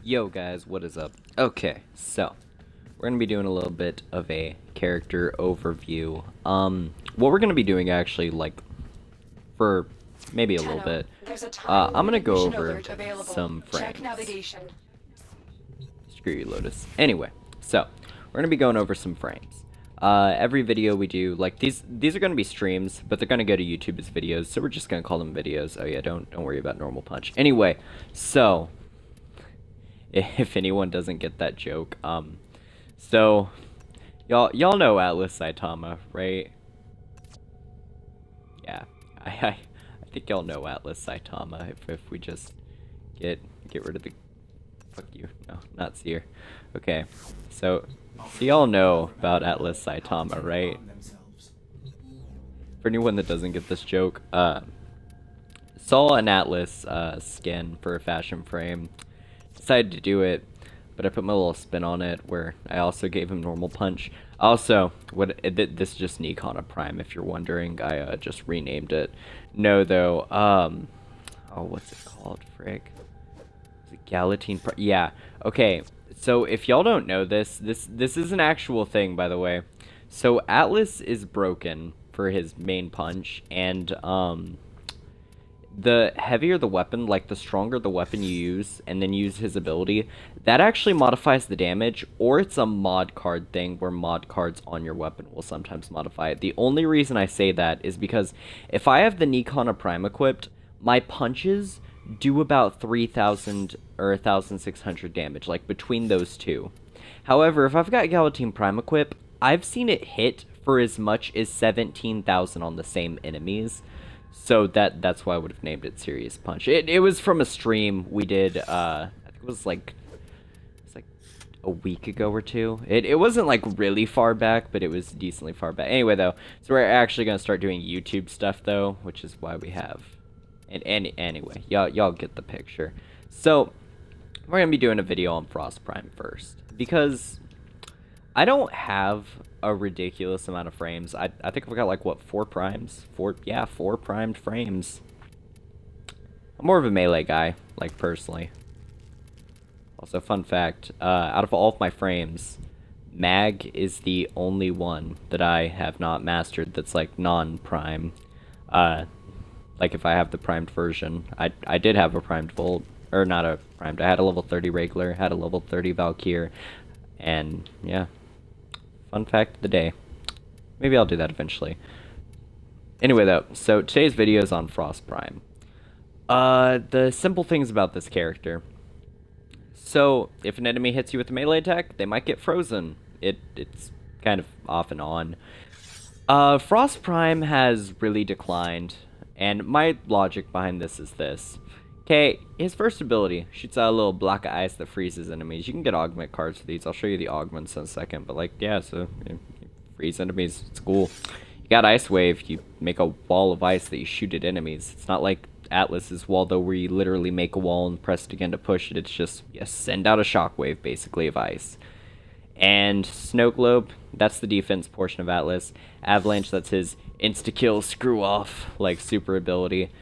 Yo guys, what is up? Okay, so we're gonna be doing a little bit of a character overview. What we're gonna be doing actually, like, for maybe a little Tenno, bit, there's a time I'm gonna limit go mission over alert available. some Check frames. navigation. Screw you, Lotus. Anyway, so we're gonna be going over some frames. Every video we do, like these are gonna be streams, but they're gonna go to YouTube as videos, so we're just gonna call them videos. Oh yeah, don't worry about normal punch. Anyway, so if anyone doesn't get that joke, so y'all know Atlas Saitama, right? Yeah, I think y'all know Atlas Saitama. If we just get rid of the fuck you, no, not Seer. Okay, so y'all know about Atlas Saitama, right? For anyone that doesn't get this joke, saw an Atlas skin for a fashion frame. Decided to do it, but I put my little spin on it where I also gave him normal punch. Also, this is just Nikon Prime if you're wondering. I just renamed it. No though, oh, what's it called? Frig. Is it Galatine Prime? Yeah. Okay. So if y'all don't know this is an actual thing, by the way. So Atlas is broken for his main punch, and the heavier the weapon, like the stronger the weapon you use, and then use his ability, that actually modifies the damage, or it's a mod card thing where mod cards on your weapon will sometimes modify it. The only reason I say that is because if I have the Nikon Prime equipped, my punches do about 3,000 or 1,600 damage, like between those two. However, if I've got Galatine Prime equipped, I've seen it hit for as much as 17,000 on the same enemies. So that's why I would have named it Serious Punch. It was from a stream we did, I think it was like a week ago or two. It wasn't like really far back, but it was decently far back. Anyway though, so we're actually gonna start doing YouTube stuff though, which is why we have, and anyway, y'all get the picture. So we're gonna be doing a video on Frost Prime first, because I don't have a ridiculous amount of frames. I think I've got like, what, 4 primes? 4, yeah, 4 primed frames. I'm more of a melee guy, like, personally. Also, fun fact, out of all of my frames, Mag is the only one that I have not mastered that's, like, non-prime. Like, if I have the primed version. I did have a primed Volt, or not a primed, I had a level 30 regular, had a level 30 Valkyr, and, yeah. Fun fact of the day. Maybe I'll do that eventually. Anyway though, so today's video is on Frost Prime. The simple things about this character. So, if an enemy hits you with a melee attack, they might get frozen. It's kind of off and on. Frost Prime has really declined, and my logic behind this is this. Okay, his first ability shoots out a little block of ice that freezes enemies. You can get augment cards for these. I'll show you the augments in a second. But, like, yeah, so you freeze enemies. It's cool. You got Ice Wave. You make a wall of ice that you shoot at enemies. It's not like Atlas's wall, though, where you literally make a wall and press it again to push it. It's just, you send out a shockwave, basically, of ice. And Snow Globe, that's the defense portion of Atlas. Avalanche, that's his insta-kill, screw-off, like, super ability.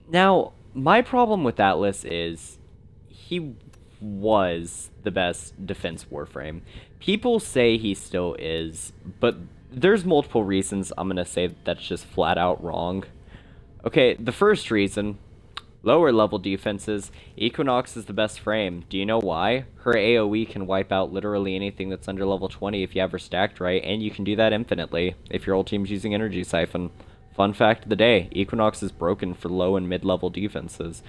Now, my problem with Atlas is he was the best defense Warframe. People say he still is, but there's multiple reasons I'm going to say that's just flat out wrong. Okay, the first reason, lower level defenses, Equinox is the best frame. Do you know why? Her AoE can wipe out literally anything that's under level 20 if you have her stacked right, and you can do that infinitely if your whole team's using Energy Siphon. Fun fact of the day, Equinox is broken for low and mid-level defenses.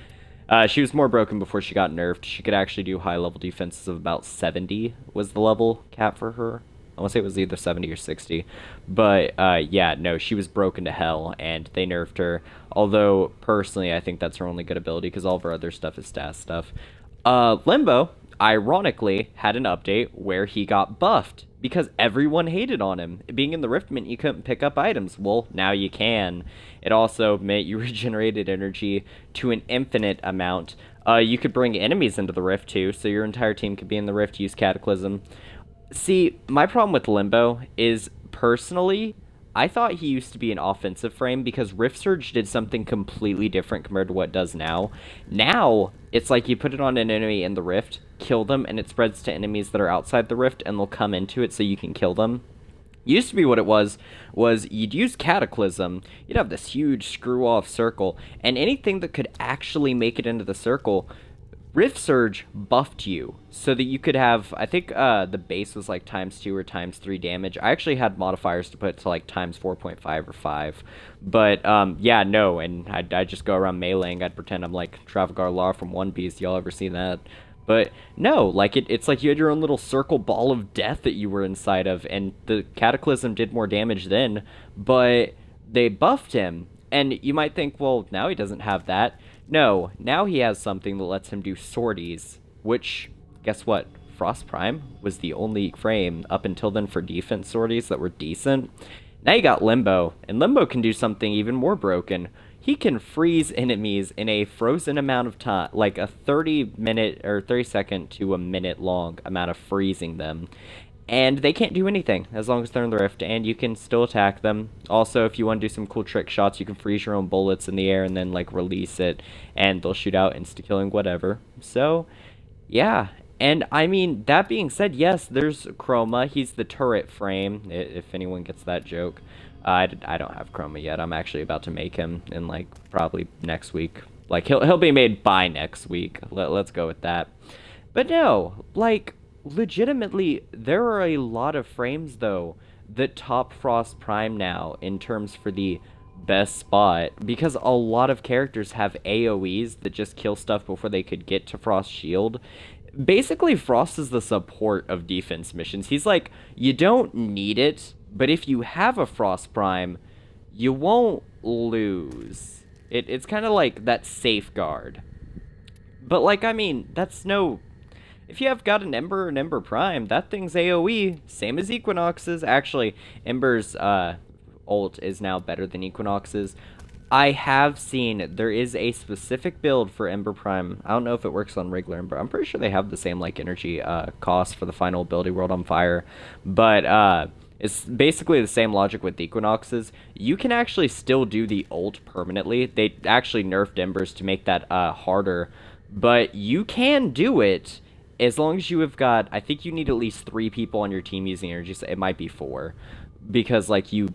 She was more broken before she got nerfed. She could actually do high-level defenses of about 70 was the level cap for her. I want to say it was either 70 or 60. But, yeah, no, she was broken to hell, and they nerfed her. Although, personally, I think that's her only good ability, because all of her other stuff is stat stuff. Limbo, ironically, had an update where he got buffed, because everyone hated on him. Being in the Rift meant you couldn't pick up items. Well, now you can. It also meant you regenerated energy to an infinite amount. You could bring enemies into the Rift, too, so your entire team could be in the Rift, use Cataclysm. See, my problem with Limbo is, personally, I thought he used to be an offensive frame because Rift Surge did something completely different compared to what it does now. Now, it's like you put it on an enemy in the Rift, kill them, and it spreads to enemies that are outside the rift, and they'll come into it so you can kill them. Used to be what it was you'd use Cataclysm, you'd have this huge screw-off circle, and anything that could actually make it into the circle, Rift Surge buffed you, so that you could have, I think the base was like ×2 or ×3 damage. I actually had modifiers to put to like ×4.5 or 5. But, yeah, no, and I'd just go around meleeing, I'd pretend I'm like Travagar Law from One Piece, y'all ever seen that? But no, like it's like you had your own little circle ball of death that you were inside of, and the Cataclysm did more damage then, but they buffed him. And you might think, well, now he doesn't have that. No, now he has something that lets him do sorties, which, guess what? Frost Prime was the only frame up until then for defense sorties that were decent. Now you got Limbo, and Limbo can do something even more broken. He can freeze enemies in a frozen amount of time, like a 30-minute or 30-second to a minute long amount of freezing them. And they can't do anything as long as they're in the rift, and you can still attack them. Also, if you want to do some cool trick shots, you can freeze your own bullets in the air and then like release it, and they'll shoot out insta-killing whatever. So, yeah. And I mean, that being said, yes, there's Chroma. He's the turret frame, if anyone gets that joke. I don't have Chroma yet. I'm actually about to make him in like probably next week. Like he'll be made by next week. Let's go with that. But no, like legitimately, there are a lot of frames though that top Frost Prime now in terms for the best spot, because a lot of characters have AoEs that just kill stuff before they could get to Frost Shield. Basically, Frost is the support of defense missions. He's like, you don't need it, but if you have a Frost Prime, you won't lose. It's kind of like that safeguard. But, like, I mean, that's no... If you have got an Ember or an Ember Prime, that thing's AoE, same as Equinox's. Actually, Ember's ult is now better than Equinox's. I have seen there is a specific build for Ember Prime. I don't know if it works on regular Ember. I'm pretty sure they have the same, like, energy cost for the final ability, World on Fire. But, it's basically the same logic with Equinoxes. You can actually still do the ult permanently. They actually nerfed Embers to make that harder. But you can do it as long as you have got... I think you need at least 3 people on your team using energy. So it might be 4. Because, like, you...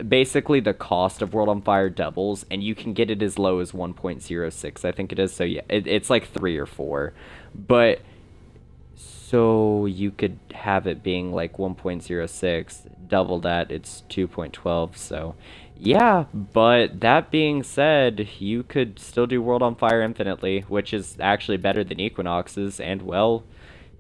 basically, the cost of World on Fire doubles, and you can get it as low as 1.06, I think it is. So, yeah, it's like 3 or 4. But... So you could have it being like 1.06, double that, it's 2.12, so yeah, but that being said, you could still do World on Fire infinitely, which is actually better than Equinox's, and well,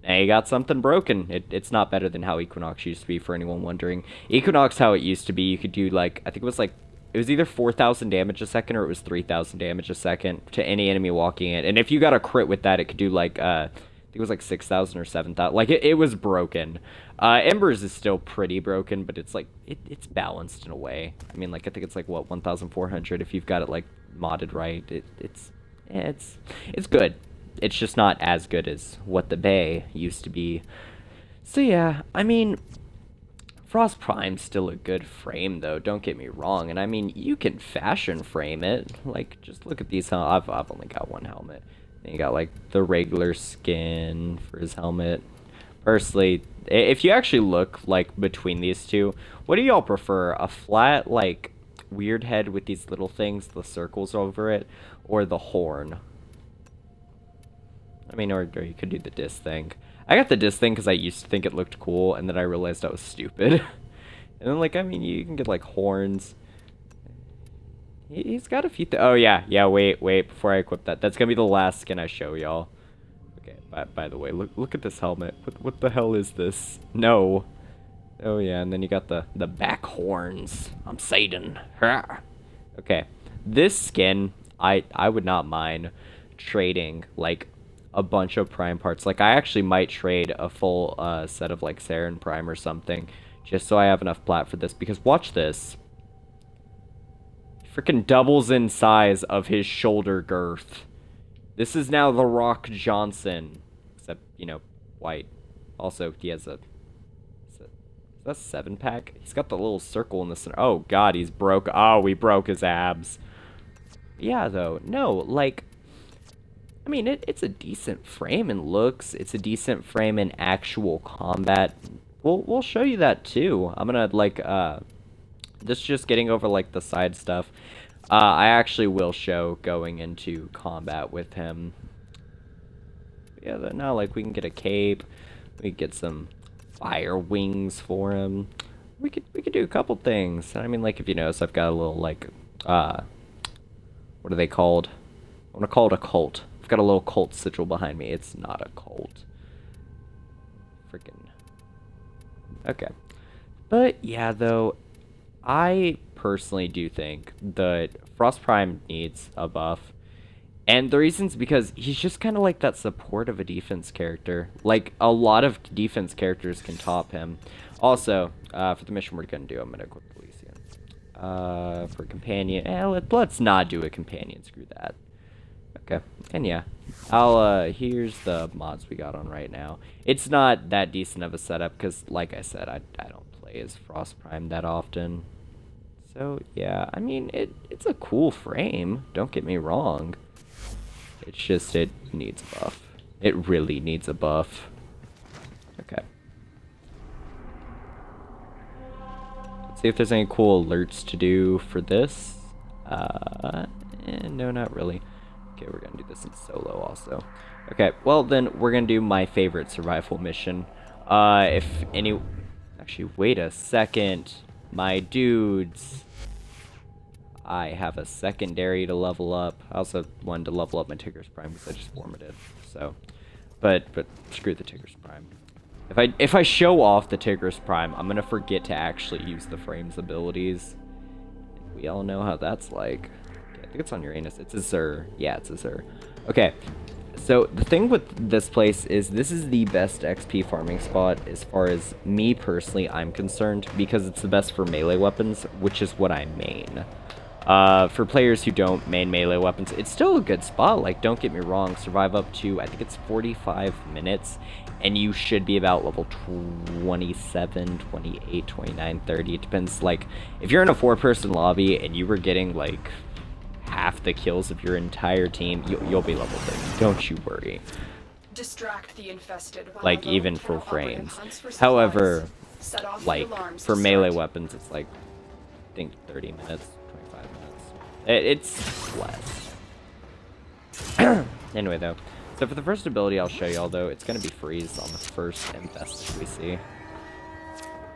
now you got something broken. It's not better than how Equinox used to be, for anyone wondering. Equinox, how it used to be, you could do like, I think it was either 4,000 damage a second or it was 3,000 damage a second to any enemy walking in, and if you got a crit with that, it could do like, it was like 6,000 or 7,000. Like, it was broken. Embers is still pretty broken, but it's like, it's balanced in a way. I mean, like, I think it's like, what, 1,400 if you've got it, like, modded right. It's good. It's just not as good as what the Bay used to be. So, yeah, I mean, Frost Prime's still a good frame, though. Don't get me wrong. And, I mean, you can fashion frame it. Like, just look at these. I've only got one helmet. You got like the regular skin for his helmet. Personally, if you actually look like between these two, what do y'all prefer? A flat like weird head with these little things, the circles over it, or the horn? I mean, or you could do the disc thing. I got the disc thing because I used to think it looked cool, and then I realized I was stupid. And then like, I mean, you can get like horns. He's got a few... oh, yeah, wait, before I equip that. That's gonna be the last skin I show y'all. Okay, by the way, look at this helmet. What the hell is this? No. Oh, yeah, and then you got the back horns. I'm Satan. Okay, this skin, I would not mind trading, like, a bunch of Prime parts. Like, I actually might trade a full set of, like, Saren Prime or something, just so I have enough plat for this, because watch this. Freaking doubles in size of his shoulder girth. This is now The Rock Johnson. Except, you know, white. Also, he has is that a 7-pack? He's got the little circle in the center. Oh, God, he's broke. Oh, we broke his abs. Yeah, though. No, like, I mean, it's a decent frame in looks. It's a decent frame in actual combat. We'll show you that too. I'm gonna like this just getting over like the side stuff. I actually will show going into combat with him. Yeah, now like we can get a cape. We can get some fire wings for him. We could do a couple things. I mean, like if you notice, I've got a little like what are they called? I want to call it a cult. I've got a little cult sigil behind me. It's not a cult. Freaking. Okay. But yeah, though, I personally do think that Frost Prime needs a buff. And the reason's because he's just kind of like that support of a defense character. Like, a lot of defense characters can top him. Also, for the mission we're going to do, I'm going to equip Elysian. For companion, let's not do a companion. Screw that. Okay, and yeah, here's the mods we got on right now. It's not that decent of a setup because, like I said, I don't play as Frost Prime that often. So, yeah, I mean, it's a cool frame, don't get me wrong. It's just, it needs a buff. It really needs a buff. Okay. Let's see if there's any cool alerts to do for this. No, not really. Okay, we're gonna do this in solo also. Okay, well then we're gonna do my favorite survival mission. Actually, wait a second. My dudes. I have a secondary to level up. I also wanted to level up my Tigris Prime because I just formatted. So, but screw the Tigris Prime. If I show off the Tigris Prime, I'm gonna forget to actually use the frame's abilities. We all know how that's like. I think it's on Uranus. It's a Zur. Yeah, it's a Zur. Okay, so the thing with this place is this is the best XP farming spot as far as me personally I'm concerned because it's the best for melee weapons, which is what I main. For players who don't main melee weapons, it's still a good spot. Like, don't get me wrong, survive up to, I think it's 45 minutes, and you should be about level 27, 28, 29, 30. It depends, like, if you're in a 4-person lobby and you were getting, like, half the kills of your entire team, you'll be level 30. Don't you worry. Distract the infested like, even for frames. However, like, for melee weapons, it's like, I think 30 minutes, 25 minutes. It's less. Anyway, though. So for the first ability I'll show y'all, though, it's going to be freeze on the first infested we see.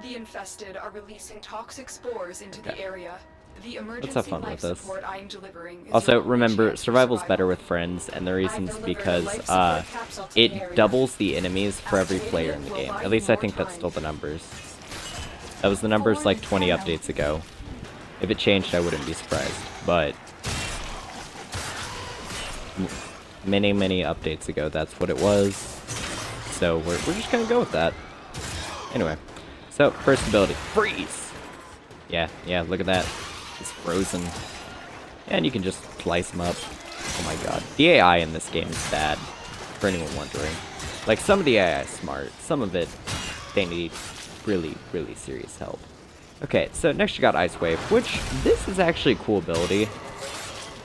The infested are releasing toxic spores into the area. Let's have fun with this. Also, remember, survival's better with friends, and the reason's because it doubles the enemies for every player in the game. At least I think that's still the numbers. That was the numbers like 20 updates ago. If it changed, I wouldn't be surprised. But many updates ago, that's what it was. So we're just gonna go with that. Anyway, so first ability, freeze. Yeah, look at that. It's frozen. And you can just slice them up. Oh my god. The AI in this game is bad, for anyone wondering. Like, some of the AI is smart. Some of it, they need really serious help. Okay, so next you got Ice Wave, which, this is actually a cool ability.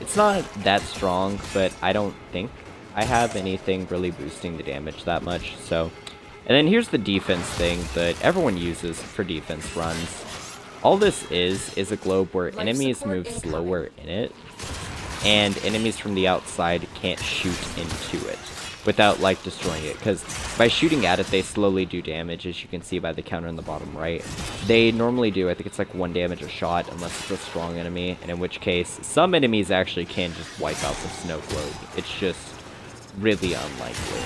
It's not that strong, but I don't think I have anything really boosting the damage that much, so. And then here's the defense thing that everyone uses for defense runs. All this is a globe where enemies move slower in it, and enemies from the outside can't shoot into it without, like, destroying it, because by shooting at it, they slowly do damage, as you can see by the counter in the bottom right. They normally do, I think it's like 1 damage a shot, unless it's a strong enemy, and in which case, some enemies actually can just wipe out the snow globe. It's just really unlikely.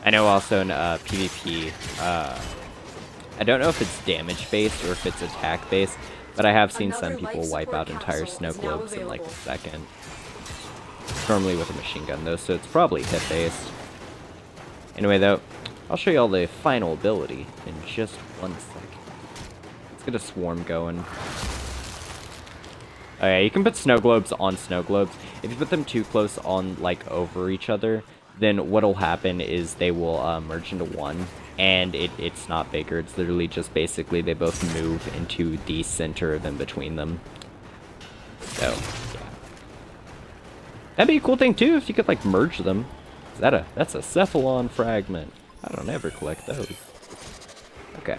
I know also in PvP, I don't know if it's damage-based or if it's attack-based, but I have seen some people wipe out entire snow globes in like a second. Normally with a machine gun though, so it's probably hit-based. Anyway though, I'll show you all the final ability in just 1 second. Let's get a swarm going. Okay, you can put snow globes on snow globes. If you put them too close on, like, over each other, then what'll happen is they will merge into one, and it's not bigger. It's literally just basically they both move into the center of in between them. So, yeah. That'd be a cool thing too if you could like merge them. That's a cephalon fragment. I don't ever collect those. Okay.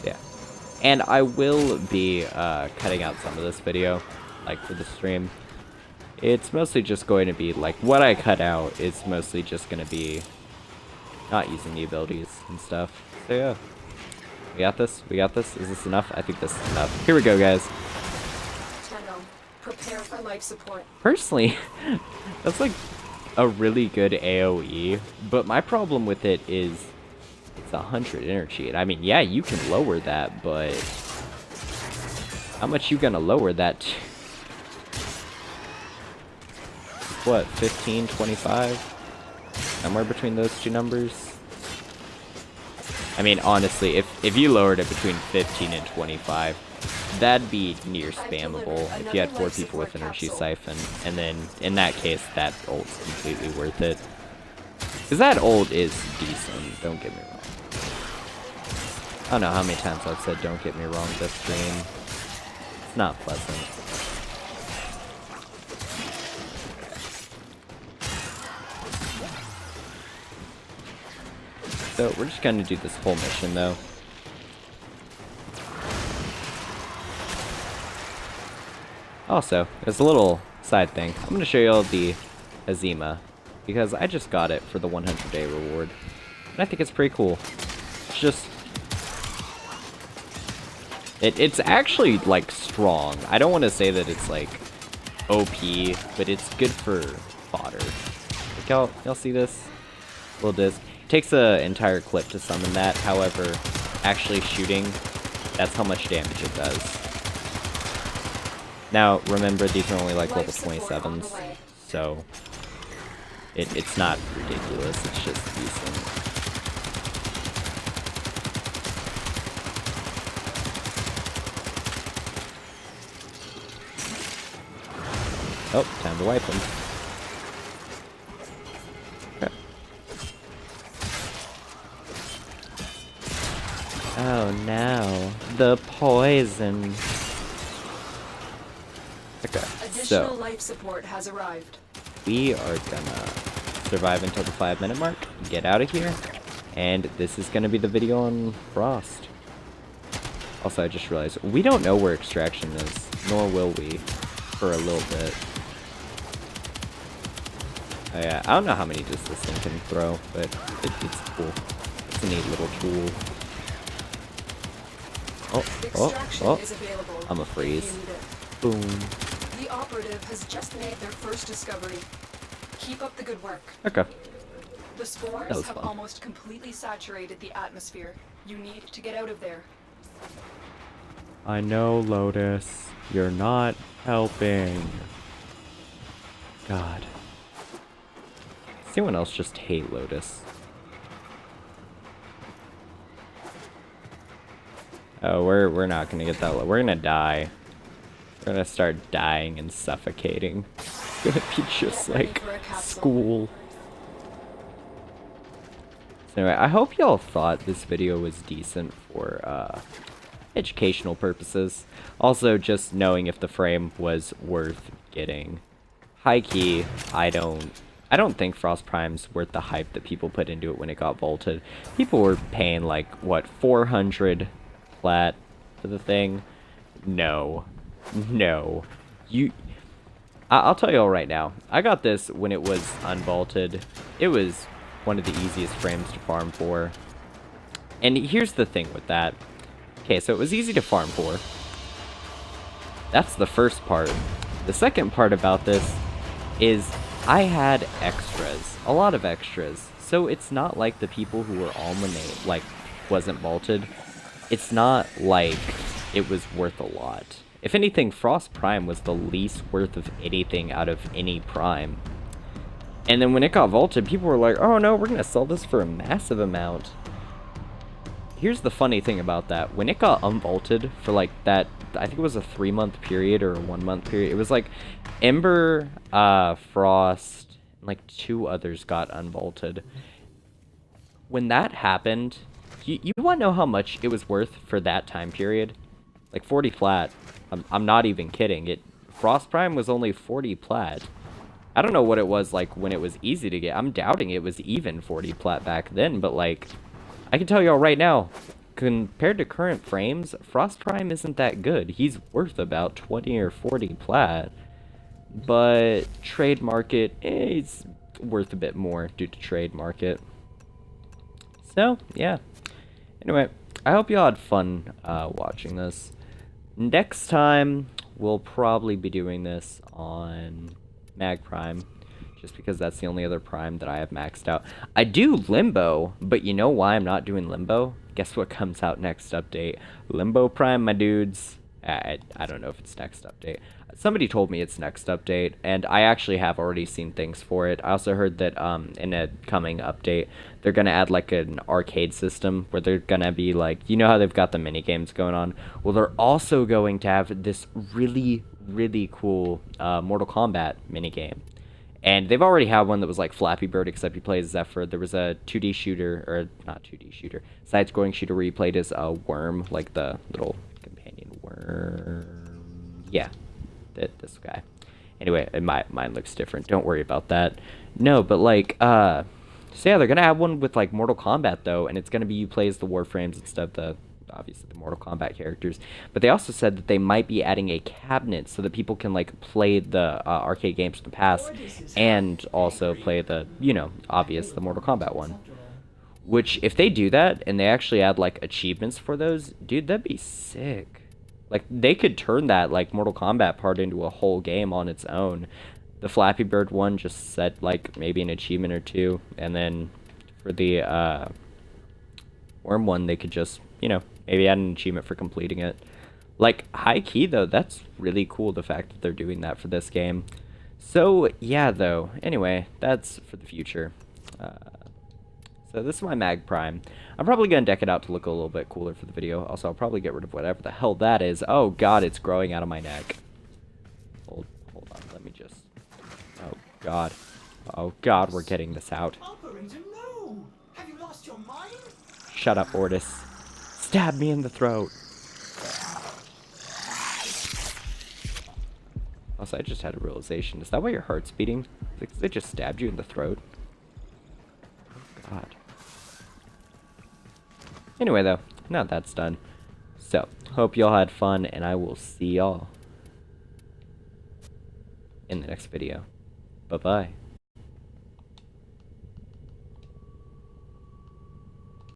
Yeah. And I will be cutting out some of this video, like for the stream. It's mostly just going to be like what I cut out is mostly just going to be not using the abilities and stuff. So yeah. We got this? We got this? Is this enough? I think this is enough. Here we go, guys. Tenno, prepare for life support. Personally, that's like a really good AoE, but my problem with it is it's 100 energy. And I mean, yeah, you can lower that, but how much you gonna lower that to? What, 15, 25? Somewhere between those two numbers? I mean, honestly, if you lowered it between 15 and 25, that'd be near spammable if you had 4 people with Energy Siphon. And then, in that case, that ult's completely worth it. Because that ult is decent, don't get me wrong. I don't know how many times I've said don't get me wrong this stream. It's not pleasant. So we're just gonna do this whole mission though. Also, as a little side thing, I'm gonna show you all the Azima because I just got it for the 100-day reward, and I think it's pretty cool. It's just, it's actually like strong. I don't want to say that it's like OP, but it's good for fodder. Like y'all see this little disc? Takes an entire clip to summon that, however, actually shooting, that's how much damage it does. Now, remember, these are only like level 27s, so it's not ridiculous, it's just decent. Oh, time to wipe them. Oh no, the poison. Okay, Additional so life support has arrived. we are gonna survive until the 5-minute mark, get out of here, and this is gonna be the video on Frost. Also, I just realized we don't know where extraction is, nor will we for a little bit. Oh yeah, I don't know how many discs this thing can throw, but it's cool. It's a neat little tool. Oh, Is available I'm a if freeze. you need it. Boom. The operative has just made their first discovery. Keep up the good work. Okay. The That spores was have fun. almost completely saturated the atmosphere. You need to get out of there. I know, Lotus. You're not helping. God. Does anyone else just hate Lotus? Oh, we're not gonna get that. We're gonna die. We're gonna start dying and suffocating. It's gonna be just like school. So anyway, I hope y'all thought this video was decent for educational purposes. Also, just knowing if the frame was worth getting. High key, I don't think Frost Prime's worth the hype that people put into it when it got vaulted. People were paying like what, 400 flat for the thing? No. I'll tell you all right now. I got this when it was unvaulted. It was one of the easiest frames to farm for. And here's the thing with that. Okay, so it was easy to farm for. That's the first part. The second part about this is I had extras. A lot of extras. So it's not like the people who were Almanate, like, wasn't vaulted. It's not like it was worth a lot. If anything, Frost Prime was the least worth of anything out of any Prime. And then when it got vaulted, people were like, oh no, we're gonna sell this for a massive amount. Here's the funny thing about that. When it got unvaulted for like that, I think it was a 3-month period or a 1-month period. It was like Ember, Frost, and like 2 others got unvaulted. When that happened, you want to know how much it was worth for that time period? Like 40 flat. I'm not even kidding. Frost Prime was only 40 plat. I don't know what it was like when it was easy to get. I'm doubting it was even 40 plat back then, but like, I can tell y'all right now, compared to current frames, Frost Prime isn't that good. He's worth about 20 or 40 plat, but trade market is worth a bit more due to trade market. So, yeah. Anyway, I hope y'all had fun watching this. Next time, we'll probably be doing this on Mag Prime, just because that's the only other Prime that I have maxed out. I do Limbo, but you know why I'm not doing Limbo? Guess what comes out next update? Limbo Prime, my dudes. I don't know if it's next update. Somebody told me it's next update, and I actually have already seen things for it. I also heard that in a coming update, they're going to add like an arcade system where they're going to be like, you know how they've got the mini games going on? Well, they're also going to have this really, really cool Mortal Kombat mini game. And they've already had one that was like Flappy Bird, except you play as Zephyr. There was a 2D shooter, or not 2D shooter, side-scrolling shooter where you played as a worm, like the little companion worm. Yeah, this guy. Anyway, mine looks different. Don't worry about that. No, but like, so yeah, they're gonna have one with like Mortal Kombat though, and it's gonna be you play as the Warframes instead of the obviously the Mortal Kombat characters. But they also said that they might be adding a cabinet so that people can like play the arcade games from the past and also play the, you know, obvious, the Mortal Kombat one. Which, if they do that and they actually add like achievements for those, dude, that'd be sick. Like, they could turn that like Mortal Kombat part into a whole game on its own. The Flappy Bird one just set like maybe an achievement or two, and then for the Worm one, they could just, you know, maybe add an achievement for completing it. Like, high key, though, that's really cool, the fact that they're doing that for this game. So, yeah, though. Anyway, that's for the future. So this is my Mag Prime. I'm probably going to deck it out to look a little bit cooler for the video. Also, I'll probably get rid of whatever the hell that is. Oh, God, it's growing out of my neck. Hold on, let me just... Oh, God. Oh, God, we're getting this out. Operator, no! Have you lost your mind? Shut up, Ortis. Stab me in the throat. Also, I just had a realization. Is that why your heart's beating? Like, they just stabbed you in the throat? Oh, God. Anyway, though, now that's done. So, hope y'all had fun, and I will see y'all in the next video. Bye-bye.